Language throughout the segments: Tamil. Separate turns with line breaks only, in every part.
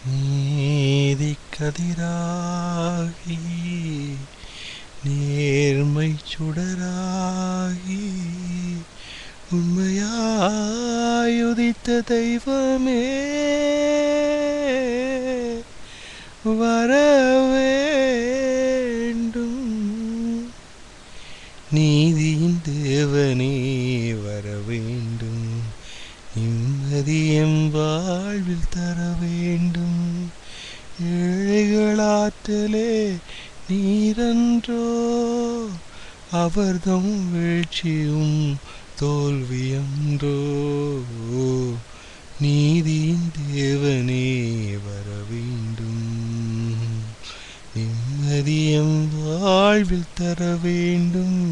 நீதி கதிராகி நேர்மை சுடராகி உண்மையாயுதித்த தெய்வமே வரவேண்டும். நீதியின் தேவனே வரவேண்டும். நிம்மதியம் வாழ்வில் தர வேண்டும். ஏழைகளாற்றலே நீரன்றோ, அவர்தம் வீழ்ச்சியும் தோல்வியன்றோ. நீதியின் தேவனே வரவேண்டும். நிம்மதியம் வாழ்வில் தர வேண்டும்.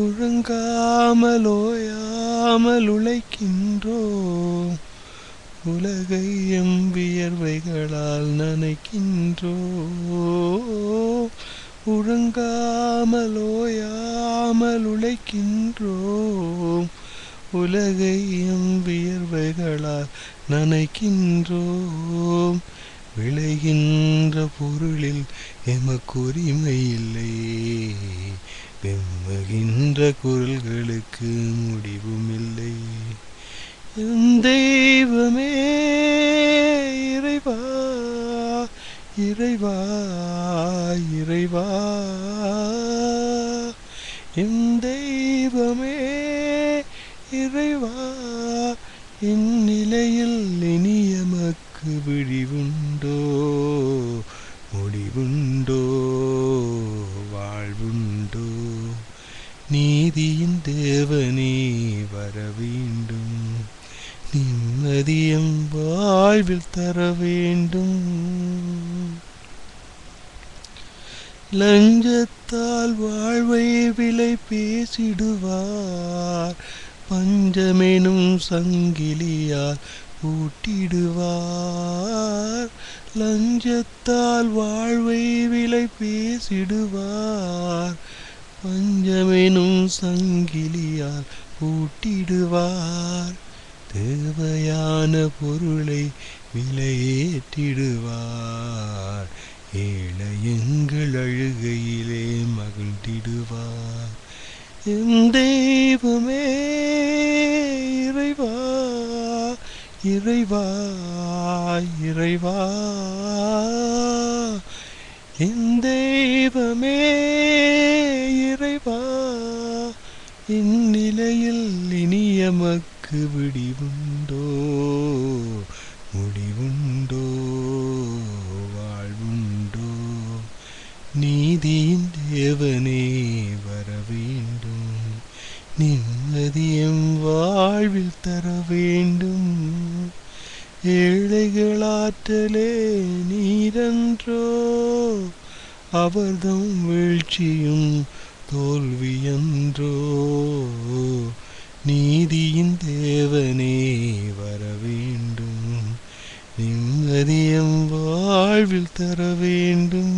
உறங்காமல் ஓயாமல் உழைக்கின்றோம், உலகை எம் வியர்வைகளால் நனைக்கின்றோம். உறங்காமல் ஓயாமல் உழைக்கின்றோம், உலகை எம் வியர்வைகளால் நனைக்கின்றோம். விளைகின்ற பொருளில் எமக்குரிமை இல்லை, வெம்முகின்ற குரல்களுக்கு முடிவும் இல்லை. என் தெய்வமே இறைவா இறைவா இறைவா, என் தெய்வமே இறைவா, இந்நிலையில் இனி எமக்கு விழிவுண்டோ, முடிவுண்டோ, வாழ்வுண்டோ. நீதியின் தேவனே வரவேண்டும். நிம்மதியம் வாழ்வில் தர வேண்டும். லஞ்சத்தால் வாழ்வை விலை பேசிடுவார், பஞ்சமெனும் சங்கிலியால் பூட்டிடுவார். லஞ்சத்தால் வாழ்வை விலை பேசிடுவார், பஞ்சமெனும் சங்கிலியால் பூட்டிடுவார். தேவையான பொருளை விலையேற்றிடுவார், ஏழை எங்கள் அழுகையிலே மகிழ்ந்திடுவார். என் தெய்வமே இறைவா இறைவா இறைவா, என் தெய்வமே இறைவா, இந்நிலையில் இனி எமக்கு விடிவுண்டோ, முடிவுண்டோ, வாழ்வுண்டோ. நீதியின் தேவனே வரவேண்டும். நிம்மதியம் வாழ்வில் தர வேண்டும். ஏழைகளாற்றலே நீரன்றோ, அவர்தம் வீழ்ச்சியும் தோல்வியன்றோ. நீதியின் தேவனே வரவேண்டும். நிம்மதியம் வாழ்வில் தர வேண்டும்.